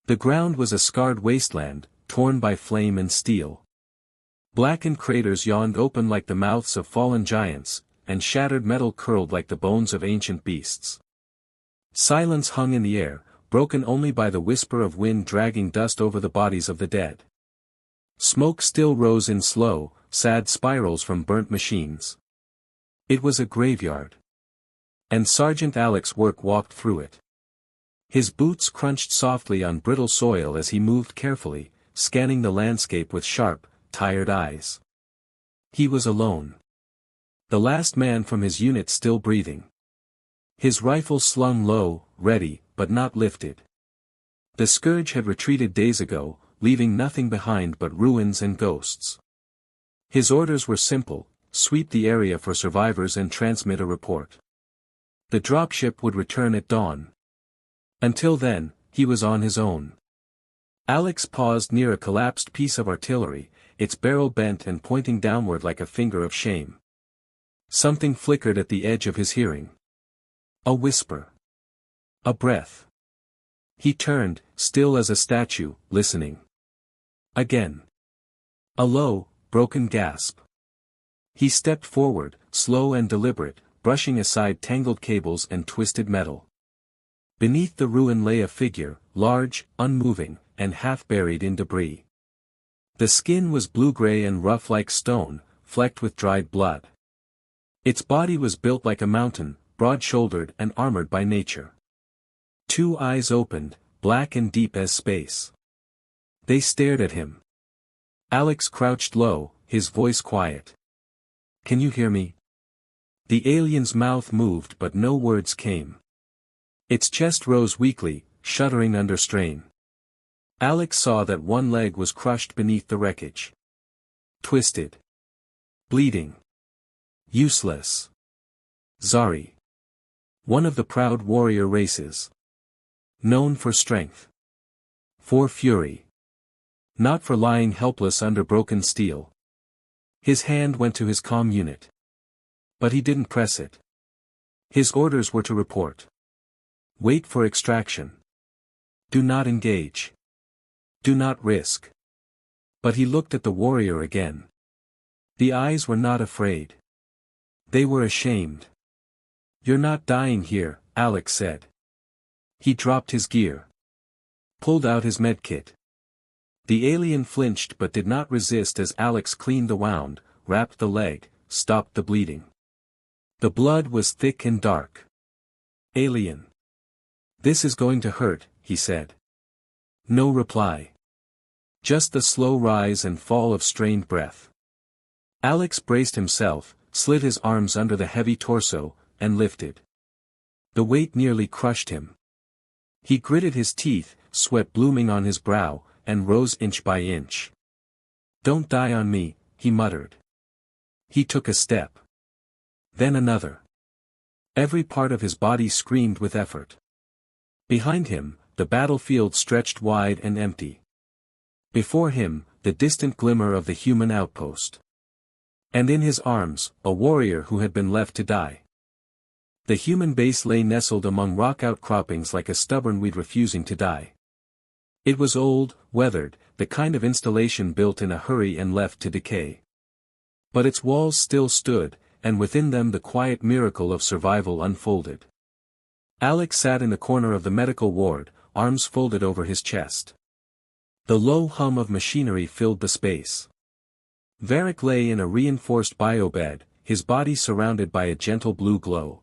The ground was a scarred wasteland, torn by flame and steel. Blackened craters yawned open like the mouths of fallen giants, and shattered metal curled like the bones of ancient beasts. Silence hung in the air, broken only by the whisper of wind dragging dust over the bodies of the dead. Smoke still rose in slow, sad spirals from burnt machines. It was a graveyard. And Sergeant Alex Work walked through it. His boots crunched softly on brittle soil as he moved carefully, scanning the landscape with sharp, tired eyes. He was alone. The last man from his unit still breathing. His rifle slung low, ready, but not lifted. The scourge had retreated days ago, leaving nothing behind but ruins and ghosts. His orders were simple: sweep the area for survivors and transmit a report. The dropship would return at dawn. Until then, he was on his own. Alex paused near a collapsed piece of artillery, its barrel bent and pointing downward like a finger of shame. Something flickered at the edge of his hearing. A whisper. A breath. He turned, still as a statue, listening. Again. A low, broken gasp. He stepped forward, slow and deliberate, brushing aside tangled cables and twisted metal. Beneath the ruin lay a figure, large, unmoving, and half buried in debris. The skin was blue-gray and rough like stone, flecked with dried blood. Its body was built like a mountain, broad-shouldered and armored by nature. Two eyes opened, black and deep as space. They stared at him. Alex crouched low, his voice quiet. "Can you hear me?" The alien's mouth moved but no words came. Its chest rose weakly, shuddering under strain. Alex saw that one leg was crushed beneath the wreckage. Twisted. Bleeding. Useless. Zari. One of the proud warrior races. Known for strength. For fury. Not for lying helpless under broken steel. His hand went to his comm unit. But he didn't press it. His orders were to report. Wait for extraction. Do not engage. Do not risk. But he looked at the warrior again. The eyes were not afraid. They were ashamed. "You're not dying here," Alex said. He dropped his gear. Pulled out his medkit. The alien flinched but did not resist as Alex cleaned the wound, wrapped the leg, stopped the bleeding. The blood was thick and dark. "Alien. This is going to hurt," he said. No reply. Just the slow rise and fall of strained breath. Alex braced himself, slid his arms under the heavy torso, and lifted. The weight nearly crushed him. He gritted his teeth, sweat blooming on his brow, and rose inch by inch. "Don't die on me," he muttered. He took a step. Then another. Every part of his body screamed with effort. Behind him, the battlefield stretched wide and empty. Before him, the distant glimmer of the human outpost. And in his arms, a warrior who had been left to die. The human base lay nestled among rock outcroppings like a stubborn weed refusing to die. It was old, weathered, the kind of installation built in a hurry and left to decay. But its walls still stood, and within them the quiet miracle of survival unfolded. Alex sat in the corner of the medical ward, arms folded over his chest. The low hum of machinery filled the space. Varric lay in a reinforced biobed, his body surrounded by a gentle blue glow.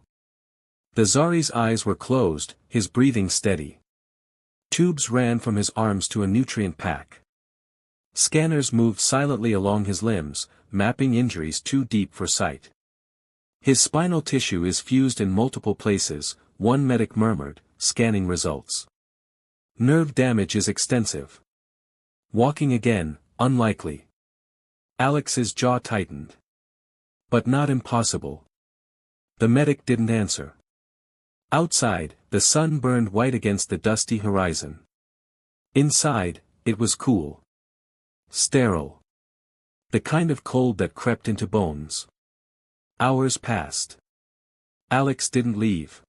The Zari's eyes were closed, his breathing steady. Tubes ran from his arms to a nutrient pack. Scanners moved silently along his limbs, mapping injuries too deep for sight. "His spinal tissue is fused in multiple places," one medic murmured, scanning results. "Nerve damage is extensive. Walking again, unlikely." Alex's jaw tightened. But not impossible. The medic didn't answer. Outside, the sun burned white against the dusty horizon. Inside, it was cool. Sterile. The kind of cold that crept into bones. Hours passed. Alex didn't leave.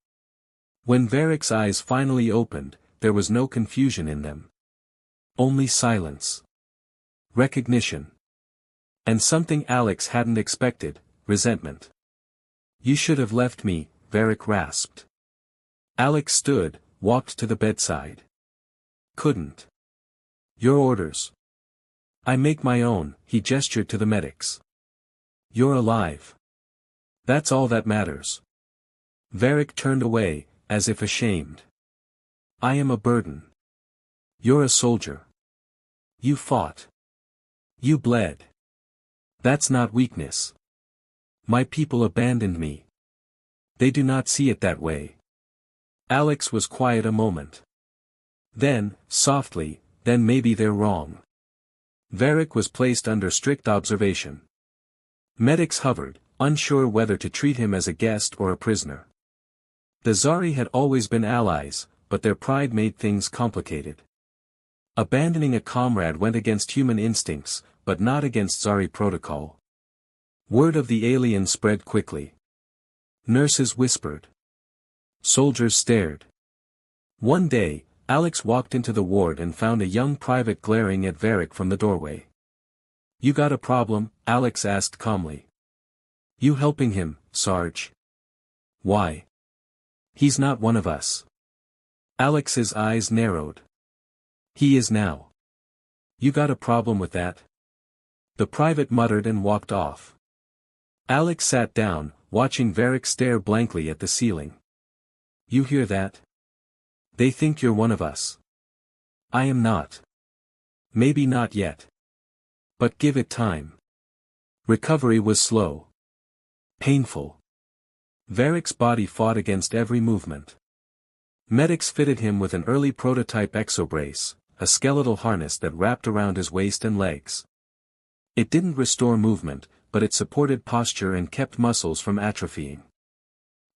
When Varric's eyes finally opened, there was no confusion in them. Only silence. Recognition. And something Alex hadn't expected, resentment. "You should have left me," Varric rasped. Alex stood, walked to the bedside. "Couldn't. Your orders." "I make my own," he gestured to the medics. "You're alive. That's all that matters." Varric turned away, as if ashamed. "I am a burden. You're a soldier. You fought. You bled. That's not weakness. My people abandoned me. They do not see it that way." Alex was quiet a moment. Then, softly, "Then maybe they're wrong." Varric was placed under strict observation. Medics hovered, unsure whether to treat him as a guest or a prisoner. The Zari had always been allies, but their pride made things complicated. Abandoning a comrade went against human instincts, but not against Zari protocol. Word of the alien spread quickly. Nurses whispered. Soldiers stared. One day, Alex walked into the ward and found a young private glaring at Varric from the doorway. "You got a problem?" Alex asked calmly. "You helping him, Sarge?" "Why? He's not one of us." Alex's eyes narrowed. "He is now." "You got a problem with that?" The private muttered and walked off. Alex sat down, watching Varric stare blankly at the ceiling. "You hear that? They think you're one of us. I am not. Maybe not yet. But give it time." Recovery was slow. Painful. Varric's body fought against every movement. Medics fitted him with an early prototype exobrace, a skeletal harness that wrapped around his waist and legs. It didn't restore movement, but it supported posture and kept muscles from atrophying.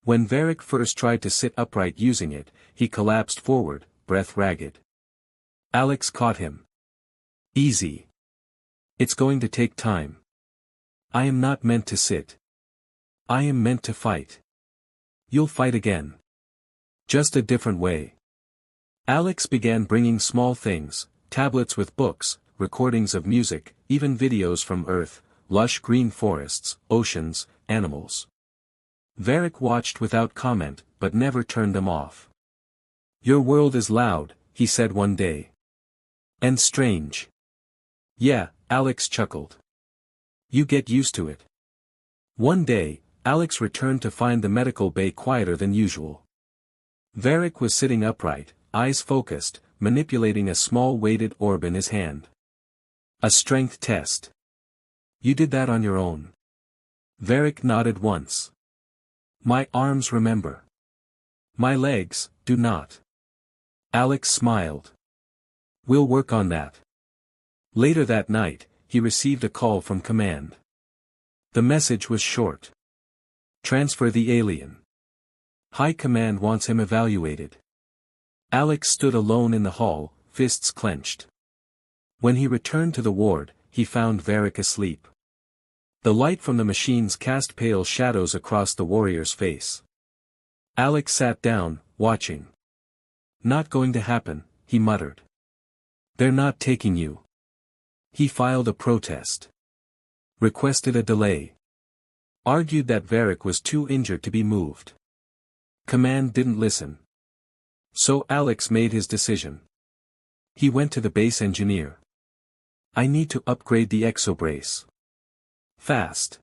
When Varric first tried to sit upright using it, he collapsed forward, breath ragged. Alex caught him. "Easy. It's going to take time. I am not meant to sit. I am meant to fight. You'll fight again. Just a different way." Alex began bringing small things, tablets with books, recordings of music, even videos from Earth, lush green forests, oceans, animals. Varric watched without comment, but never turned them off. "Your world is loud," he said one day. "And strange." "Yeah," Alex chuckled. "You get used to it." One day, Alex returned to find the medical bay quieter than usual. Varric was sitting upright, eyes focused, manipulating a small weighted orb in his hand. "A strength test. You did that on your own?" Varric nodded once. "My arms remember. My legs do not." Alex smiled. "We'll work on that." Later that night, he received a call from command. The message was short. "Transfer the alien. High Command wants him evaluated." Alex stood alone in the hall, fists clenched. When he returned to the ward, he found Varric asleep. The light from the machines cast pale shadows across the warrior's face. Alex sat down, watching. "Not going to happen," he muttered. "They're not taking you." He filed a protest. Requested a delay. Argued that Varric was too injured to be moved. Command didn't listen. So Alex made his decision. He went to the base engineer. "I need to upgrade the exobrace. Fast."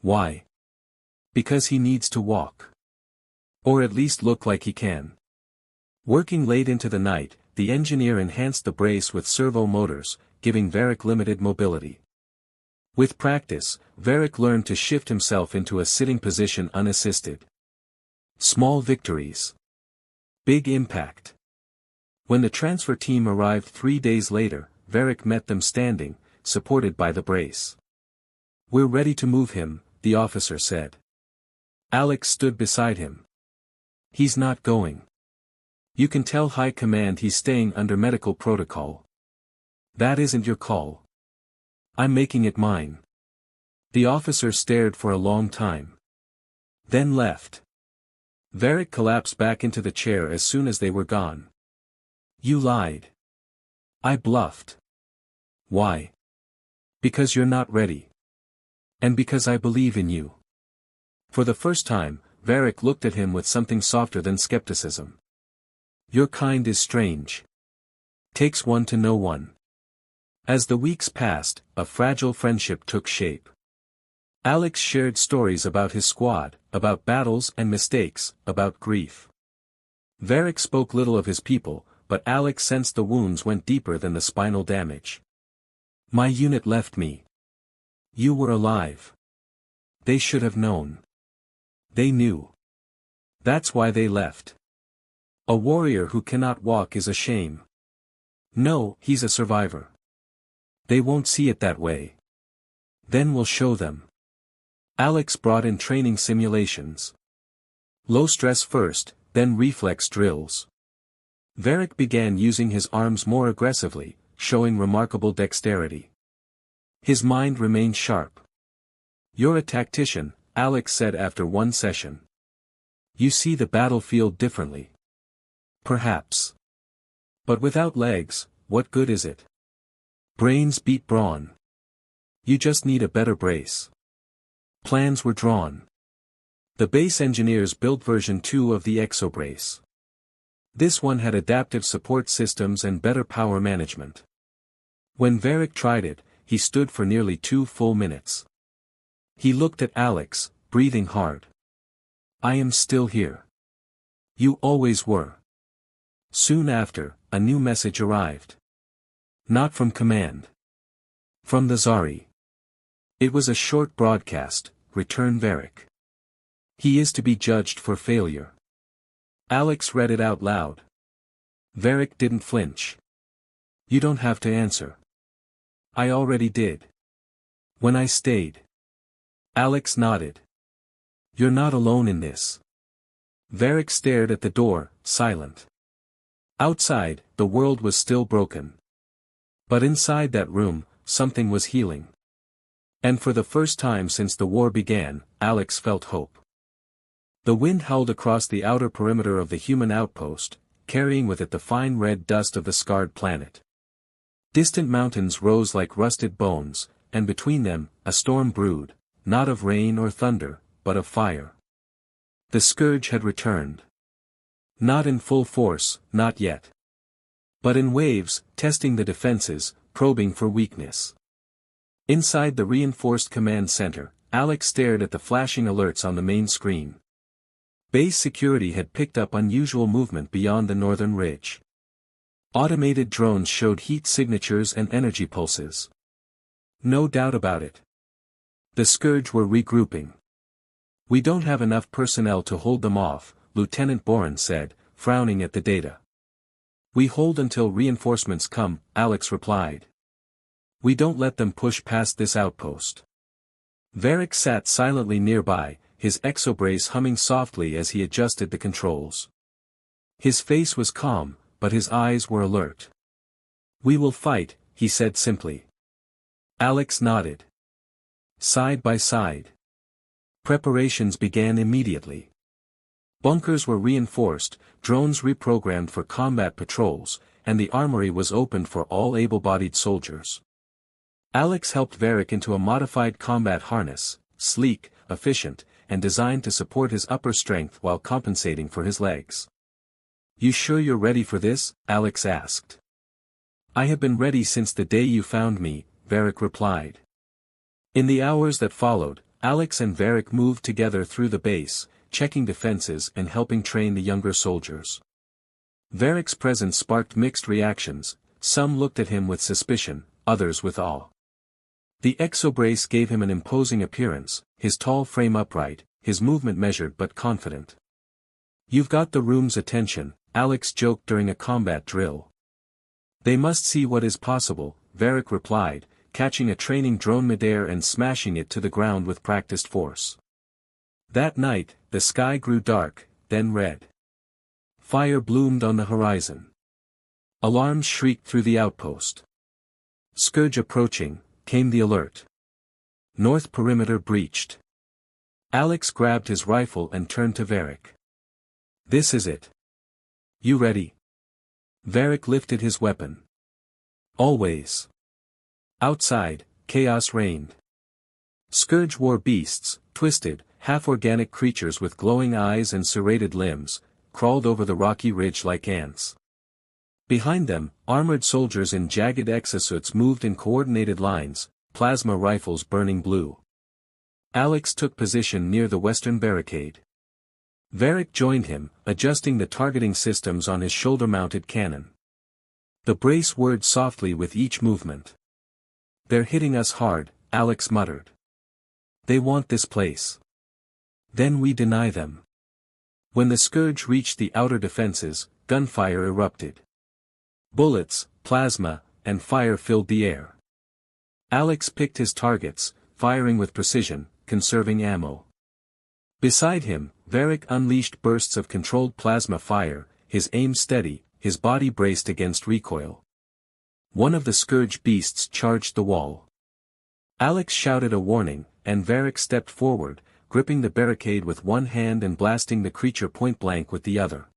"Why?" "Because he needs to walk. Or at least look like he can." Working late into the night, the engineer enhanced the brace with servo motors, giving Varric limited mobility. With practice, Varric learned to shift himself into a sitting position unassisted. Small victories. Big impact. When the transfer team arrived 3 days later, Varric met them standing, supported by the brace. "We're ready to move him," the officer said. Alex stood beside him. "He's not going. You can tell High Command he's staying under medical protocol." "That isn't your call. I'm making it mine." The officer stared for a long time. Then left. Varric collapsed back into the chair as soon as they were gone. "You lied." I bluffed. Why? Because you're not ready. And because I believe in you. For the first time, Varric looked at him with something softer than skepticism. Your kind is strange. Takes one to know one. As the weeks passed, a fragile friendship took shape. Alex shared stories about his squad, about battles and mistakes, about grief. Varric spoke little of his people, but Alex sensed the wounds went deeper than the spinal damage. My unit left me. You were alive. They should have known. They knew. That's why they left. A warrior who cannot walk is a shame. No, he's a survivor. They won't see it that way. Then we'll show them. Alex brought in training simulations. Low stress first, then reflex drills. Varric began using his arms more aggressively, showing remarkable dexterity. His mind remained sharp. You're a tactician, Alex said after one session. You see the battlefield differently. Perhaps. But without legs, what good is it? Brains beat brawn. You just need a better brace. Plans were drawn. The base engineers built version 2 of the exobrace. This one had adaptive support systems and better power management. When Varric tried it, he stood for nearly 2 full minutes. He looked at Alex, breathing hard. I am still here. You always were. Soon after, a new message arrived. Not from command. From the Zari. It was a short broadcast, return Varric. He is to be judged for failure. Alex read it out loud. Varric didn't flinch. You don't have to answer. I already did. When I stayed. Alex nodded. You're not alone in this. Varric stared at the door, silent. Outside, the world was still broken. But inside that room, something was healing. And for the first time since the war began, Alex felt hope. The wind howled across the outer perimeter of the human outpost, carrying with it the fine red dust of the scarred planet. Distant mountains rose like rusted bones, and between them, a storm brewed, not of rain or thunder, but of fire. The scourge had returned. Not in full force, not yet. But in waves, testing the defenses, probing for weakness. Inside the reinforced command center, Alex stared at the flashing alerts on the main screen. Base security had picked up unusual movement beyond the northern ridge. Automated drones showed heat signatures and energy pulses. No doubt about it. The Scourge were regrouping. We don't have enough personnel to hold them off, Lieutenant Boren said, frowning at the data. We hold until reinforcements come, Alex replied. We don't let them push past this outpost. Varric sat silently nearby, his exobrace humming softly as he adjusted the controls. His face was calm, but his eyes were alert. We will fight, he said simply. Alex nodded. Side by side. Preparations began immediately. Bunkers were reinforced, drones reprogrammed for combat patrols, and the armory was opened for all able-bodied soldiers. Alex helped Varric into a modified combat harness, sleek, efficient, and designed to support his upper strength while compensating for his legs. You sure you're ready for this? Alex asked. I have been ready since the day you found me, Varric replied. In the hours that followed, Alex and Varric moved together through the base, checking defenses and helping train the younger soldiers. Varric's presence sparked mixed reactions, some looked at him with suspicion, others with awe. The exobrace gave him an imposing appearance, his tall frame upright, his movement measured but confident. You've got the room's attention, Alex joked during a combat drill. They must see what is possible, Varric replied, catching a training drone midair and smashing it to the ground with practiced force. That night, the sky grew dark, then red. Fire bloomed on the horizon. Alarms shrieked through the outpost. Scourge approaching, came the alert. North perimeter breached. Alex grabbed his rifle and turned to Varric. This is it. You ready? Varric lifted his weapon. Always. Outside, chaos reigned. Scourge wore beasts, twisted, half-organic creatures with glowing eyes and serrated limbs, crawled over the rocky ridge like ants. Behind them, armored soldiers in jagged exosuits moved in coordinated lines, plasma rifles burning blue. Alex took position near the western barricade. Varric joined him, adjusting the targeting systems on his shoulder-mounted cannon. The brace whirred softly with each movement. "They're hitting us hard," Alex muttered. "They want this place. Then we deny them." When the Scourge reached the outer defenses, gunfire erupted. Bullets, plasma, and fire filled the air. Alex picked his targets, firing with precision, conserving ammo. Beside him, Varric unleashed bursts of controlled plasma fire, his aim steady, his body braced against recoil. One of the Scourge beasts charged the wall. Alex shouted a warning, and Varric stepped forward, gripping the barricade with one hand and blasting the creature point-blank with the other.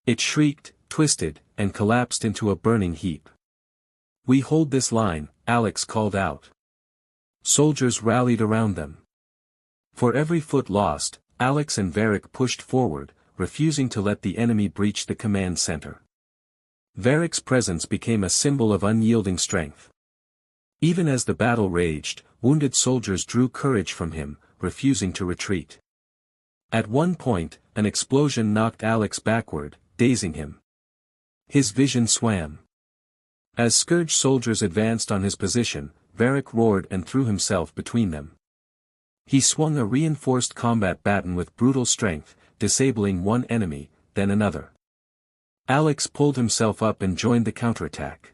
It shrieked, twisted, and collapsed into a burning heap. "We hold this line," Alex called out. Soldiers rallied around them. For every foot lost, Alex and Varric pushed forward, refusing to let the enemy breach the command center. Varric's presence became a symbol of unyielding strength. Even as the battle raged, wounded soldiers drew courage from him, refusing to retreat. At one point, an explosion knocked Alex backward, dazing him. His vision swam. As Scourge soldiers advanced on his position, Varric roared and threw himself between them. He swung a reinforced combat baton with brutal strength, disabling one enemy, then another. Alex pulled himself up and joined the counterattack.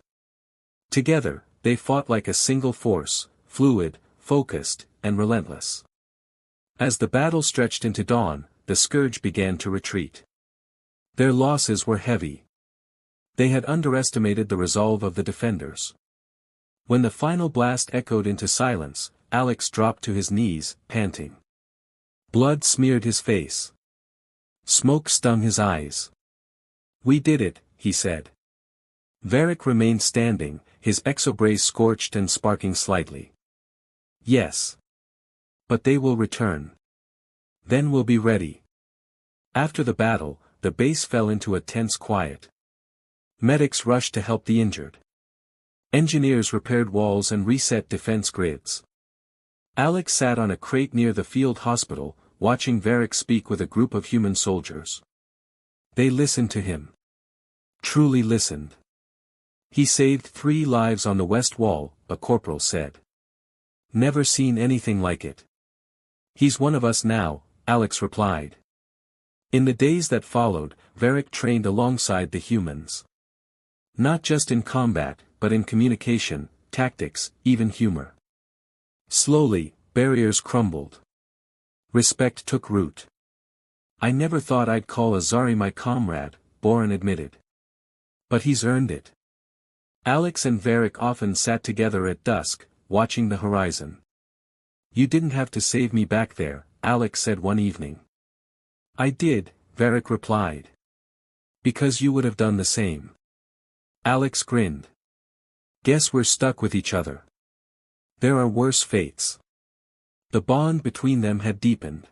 Together, they fought like a single force, fluid, focused, and relentless. As the battle stretched into dawn, the Scourge began to retreat. Their losses were heavy. They had underestimated the resolve of the defenders. When the final blast echoed into silence, Alex dropped to his knees, panting. Blood smeared his face. Smoke stung his eyes. "We did it," he said. Varric remained standing, his exobrace scorched and sparking slightly. "Yes. But they will return. Then we'll be ready." After the battle, the base fell into a tense quiet. Medics rushed to help the injured. Engineers repaired walls and reset defense grids. Alex sat on a crate near the field hospital, watching Varric speak with a group of human soldiers. They listened to him. Truly listened. "He saved 3 lives on the west wall," a corporal said. "Never seen anything like it." "He's one of us now," Alex replied. In the days that followed, Varric trained alongside the humans. Not just in combat, but in communication, tactics, even humor. Slowly, barriers crumbled. Respect took root. "I never thought I'd call Azari my comrade," Boran admitted. "But he's earned it." Alex and Varric often sat together at dusk, watching the horizon. "You didn't have to save me back there," Alex said one evening. "I did," Varric replied. "Because you would have done the same." Alex grinned. "Guess we're stuck with each other. There are worse fates." The bond between them had deepened.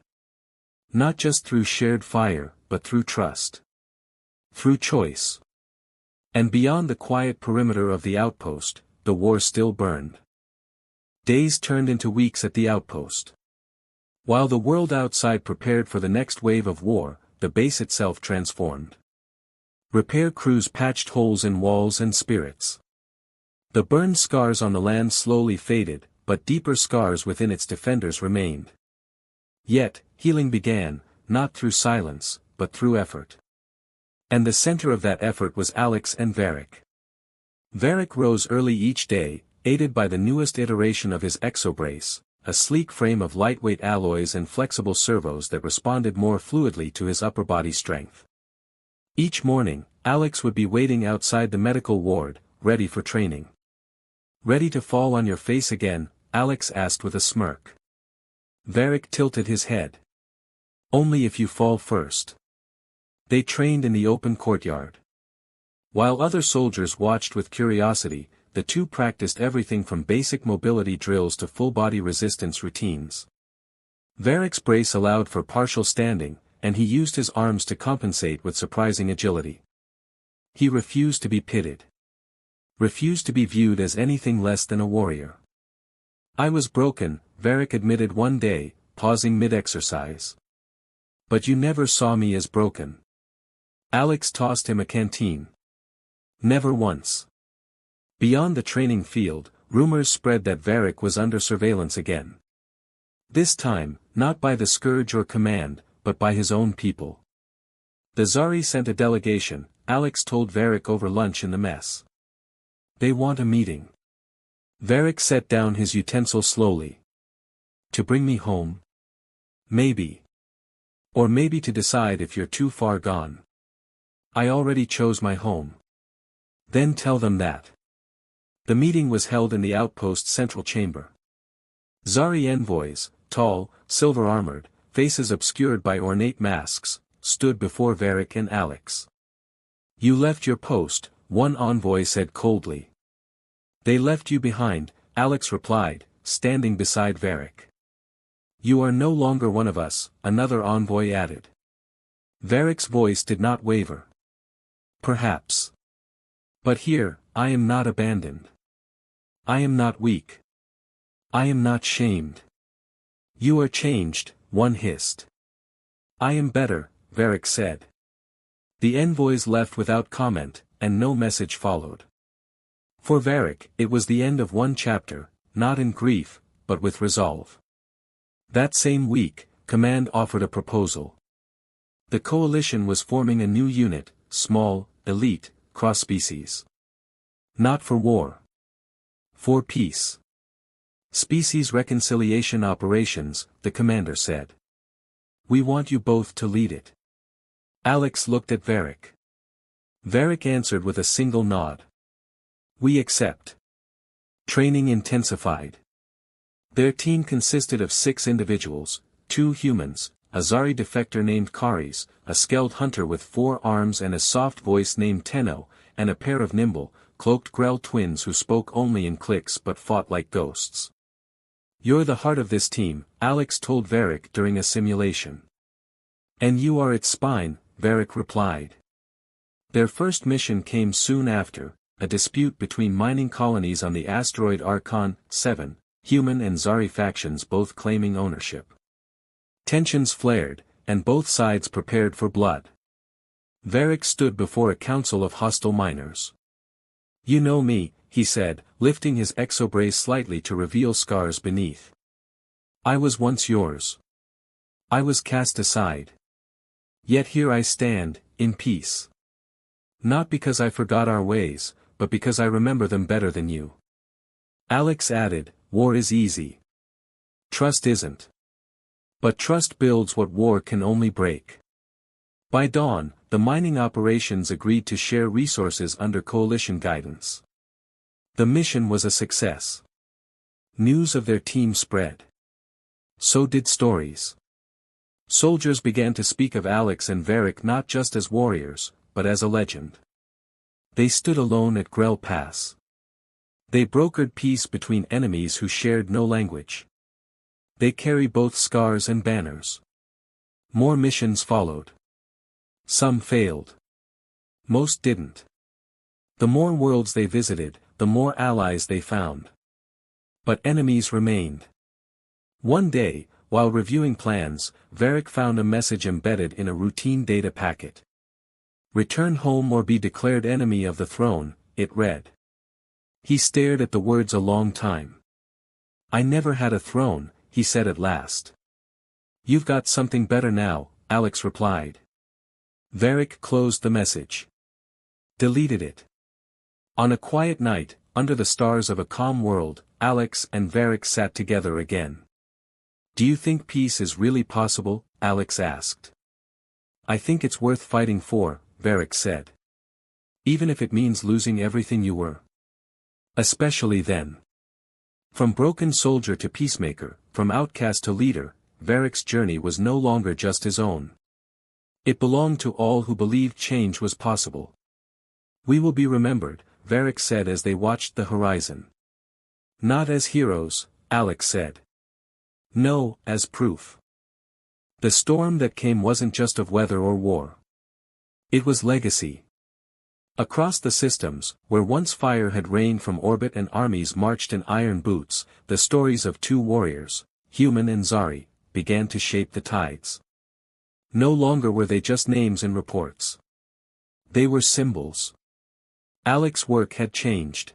Not just through shared fire, but through trust. Through choice. And beyond the quiet perimeter of the outpost, the war still burned. Days turned into weeks at the outpost. While the world outside prepared for the next wave of war, the base itself transformed. Repair crews patched holes in walls and spirits. The burned scars on the land slowly faded, but deeper scars within its defenders remained. Yet, healing began, not through silence, but through effort. And the center of that effort was Alex and Varric. Varric rose early each day, aided by the newest iteration of his exobrace, a sleek frame of lightweight alloys and flexible servos that responded more fluidly to his upper body strength. Each morning, Alex would be waiting outside the medical ward, ready for training. "Ready to fall on your face again?" Alex asked with a smirk. Varric tilted his head. "Only if you fall first." They trained in the open courtyard. While other soldiers watched with curiosity, the two practiced everything from basic mobility drills to full-body resistance routines. Varric's brace allowed for partial standing, and he used his arms to compensate with surprising agility. He refused to be pitted. Refused to be viewed as anything less than a warrior. "I was broken," Varric admitted one day, pausing mid-exercise. "But you never saw me as broken." Alex tossed him a canteen. "Never once." Beyond the training field, rumors spread that Varric was under surveillance again. This time, not by the Scourge or Command, but by his own people. The Zari sent a delegation, Alex told Varric over lunch in the mess. "They want a meeting." Varric set down his utensil slowly. "To bring me home? Maybe. Or maybe to decide if you're too far gone. I already chose my home." "Then tell them that." The meeting was held in the outpost's central chamber. Zari envoys, tall, silver-armored, faces obscured by ornate masks, stood before Varric and Alex. "You left your post," one envoy said coldly. "They left you behind," Alex replied, standing beside Varric. "You are no longer one of us," another envoy added. Varric's voice did not waver. "Perhaps. But here, I am not abandoned. I am not weak. I am not shamed." "You are changed," one hissed. "I am better," Varric said. The envoys left without comment, and no message followed. For Varric, it was the end of one chapter, not in grief, but with resolve. That same week, Command offered a proposal. The coalition was forming a new unit, small, elite, cross-species. Not for war. For peace. Species reconciliation operations, the commander said. "We want you both to lead it." Alex looked at Varric. Varric answered with a single nod. "We accept." Training intensified. Their team consisted of 6 individuals, 2 humans, a Zari defector named Karis, a skilled hunter with 4 arms and a soft voice named Tenno, and a pair of nimble, cloaked Grell twins who spoke only in clicks but fought like ghosts. "You're the heart of this team," Alex told Varric during a simulation. "And you are its spine," Varric replied. Their first mission came soon after, a dispute between mining colonies on the asteroid Archon 7, human and Zari factions both claiming ownership. Tensions flared, and both sides prepared for blood. Varric stood before a council of hostile miners. "You know me," he said, lifting his exobrace slightly to reveal scars beneath. "I was once yours. I was cast aside. Yet here I stand, in peace. Not because I forgot our ways, but because I remember them better than you." Alex added, "War is easy. Trust isn't. But trust builds what war can only break." By dawn, the mining operations agreed to share resources under coalition guidance. The mission was a success. News of their team spread. So did stories. Soldiers began to speak of Alex and Varric not just as warriors, but as a legend. They stood alone at Grell Pass. They brokered peace between enemies who shared no language. They carry both scars and banners. More missions followed. Some failed. Most didn't. The more worlds they visited, the more allies they found. But enemies remained. One day, while reviewing plans, Varric found a message embedded in a routine data packet. "Return home or be declared enemy of the throne," it read. He stared at the words a long time. "I never had a throne," he said at last. "You've got something better now," Alex replied. Varric closed the message. Deleted it. On a quiet night, under the stars of a calm world, Alex and Varric sat together again. "Do you think peace is really possible?" Alex asked. "I think it's worth fighting for," Varric said. "Even if it means losing everything you were. Especially then." From broken soldier to peacemaker, from outcast to leader, Varric's journey was no longer just his own. It belonged to all who believed change was possible. "We will be remembered," Varric said as they watched the horizon. Not as heroes, Alex said. No, as proof. The storm that came wasn't just of weather or war. It was legacy. Across the systems, where once fire had rained from orbit and armies marched in iron boots, the stories of two warriors, Human and Zari, began to shape the tides. No longer were they just names in reports. They were symbols. Alex's work had changed.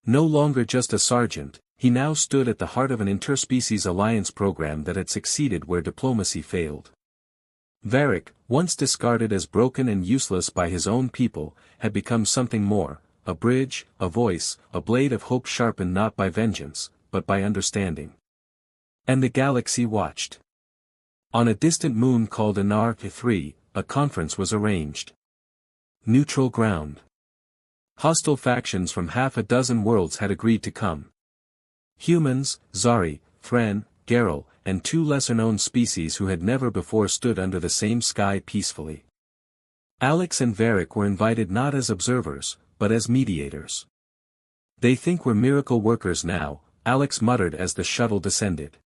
No longer just a sergeant, he now stood at the heart of an interspecies alliance program that had succeeded where diplomacy failed. Varric, once discarded as broken and useless by his own people, had become something more, a bridge, a voice, a blade of hope sharpened not by vengeance, but by understanding. And the galaxy watched. On a distant moon called Anar 3, a conference was arranged. Neutral ground. Hostile factions from half a dozen worlds had agreed to come. Humans, Zari, Thran, Geralt, and two lesser-known species who had never before stood under the same sky peacefully. Alex and Varric were invited not as observers, but as mediators. They think we're miracle workers now, Alex muttered as the shuttle descended.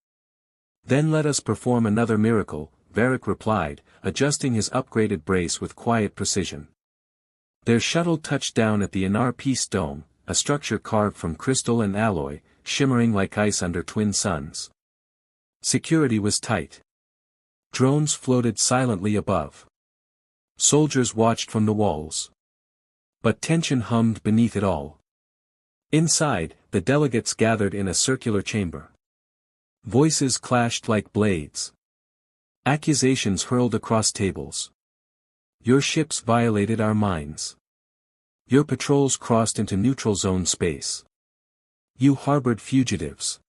Then let us perform another miracle, Varric replied, adjusting his upgraded brace with quiet precision. Their shuttle touched down at the Anar Peace Dome, a structure carved from crystal and alloy, shimmering like ice under twin suns. Security was tight. Drones floated silently above. Soldiers watched from the walls. But tension hummed beneath it all. Inside, the delegates gathered in a circular chamber. Voices clashed like blades. Accusations hurled across tables. Your ships violated our mines. Your patrols crossed into neutral zone space. You harbored fugitives.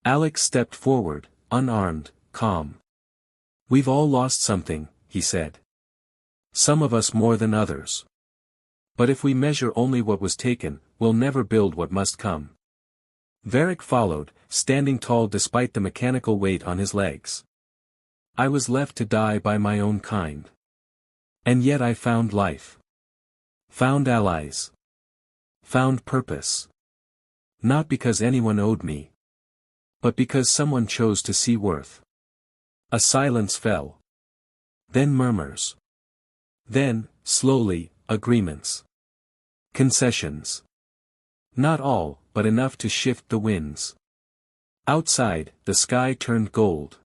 Alex stepped forward, unarmed, calm. We've all lost something, he said. Some of us more than others. But if we measure only what was taken, we'll never build what must come. Varric followed, standing tall despite the mechanical weight on his legs. I was left to die by my own kind. And yet I found life. Found allies. Found purpose. Not because anyone owed me. But because someone chose to see worth. A silence fell. Then murmurs. Then, slowly, agreements. Concessions. Not all, but enough to shift the winds. Outside, the sky turned gold.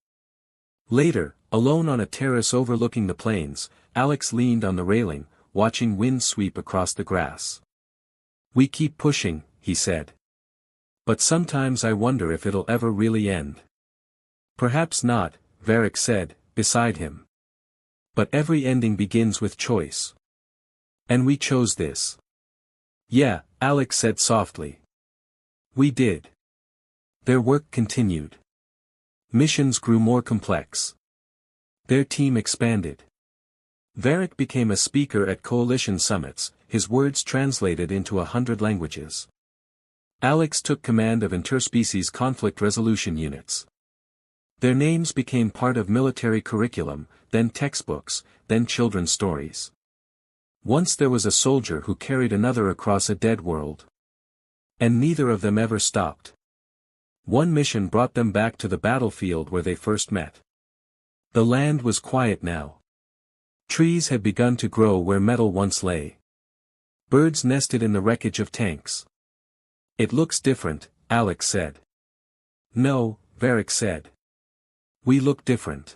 Later, alone on a terrace overlooking the plains, Alex leaned on the railing, watching wind sweep across the grass. We keep pushing, he said. But sometimes I wonder if it'll ever really end. Perhaps not, Varric said, beside him. But every ending begins with choice. And we chose this. Yeah, Alex said softly. We did. Their work continued. Missions grew more complex. Their team expanded. Varric became a speaker at coalition summits, his words translated into 100 languages. Alex took command of interspecies conflict resolution units. Their names became part of military curriculum, then textbooks, then children's stories. Once there was a soldier who carried another across a dead world. And neither of them ever stopped. One mission brought them back to the battlefield where they first met. The land was quiet now. Trees had begun to grow where metal once lay. Birds nested in the wreckage of tanks. It looks different, Alex said. No, Varric said. We look different.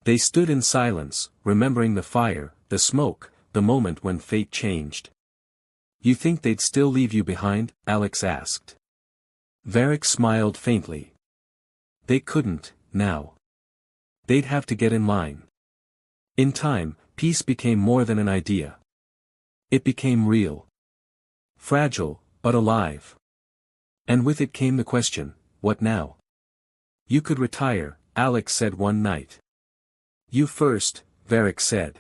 They stood in silence, remembering the fire, the smoke, the moment when fate changed. You think they'd still leave you behind? Alex asked. Varric smiled faintly. They couldn't, now. They'd have to get in line. In time, peace became more than an idea. It became real. Fragile, but alive. And with it came the question, what now? You could retire, Alex said one night. You first, Varric said.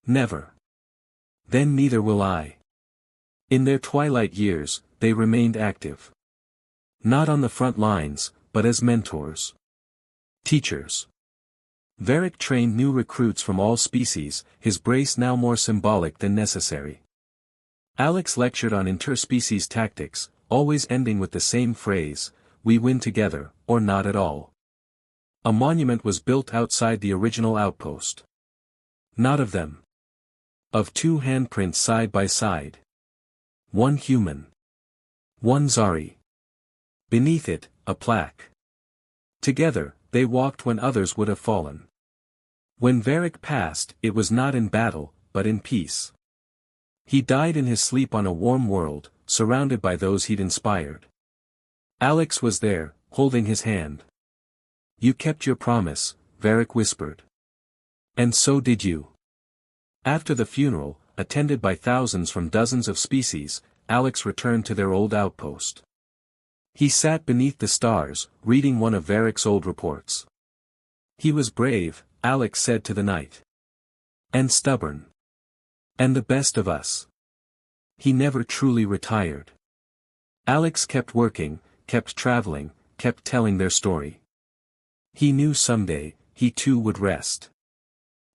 Never. Then neither will I. In their twilight years, they remained active. Not on the front lines, but as mentors. Teachers. Varric trained new recruits from all species, his brace now more symbolic than necessary. Alex lectured on interspecies tactics, always ending with the same phrase, "We win together, or not at all." A monument was built outside the original outpost. Not of them. Of two handprints side by side. One human. One Zari. Beneath it, a plaque. Together, they walked when others would have fallen. When Varric passed, it was not in battle, but in peace. He died in his sleep on a warm world, surrounded by those he'd inspired. Alex was there, holding his hand. "You kept your promise," Varric whispered. "And so did you." After the funeral, attended by thousands from dozens of species, Alex returned to their old outpost. He sat beneath the stars, reading one of Varric's old reports. He was brave, Alex said to the night. And stubborn. And the best of us. He never truly retired. Alex kept working, kept traveling, kept telling their story. He knew someday, he too would rest.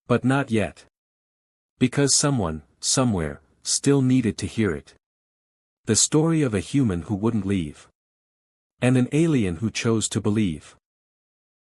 But not yet. Because someone, somewhere, still needed to hear it. The story of a human who wouldn't leave. And an alien who chose to believe.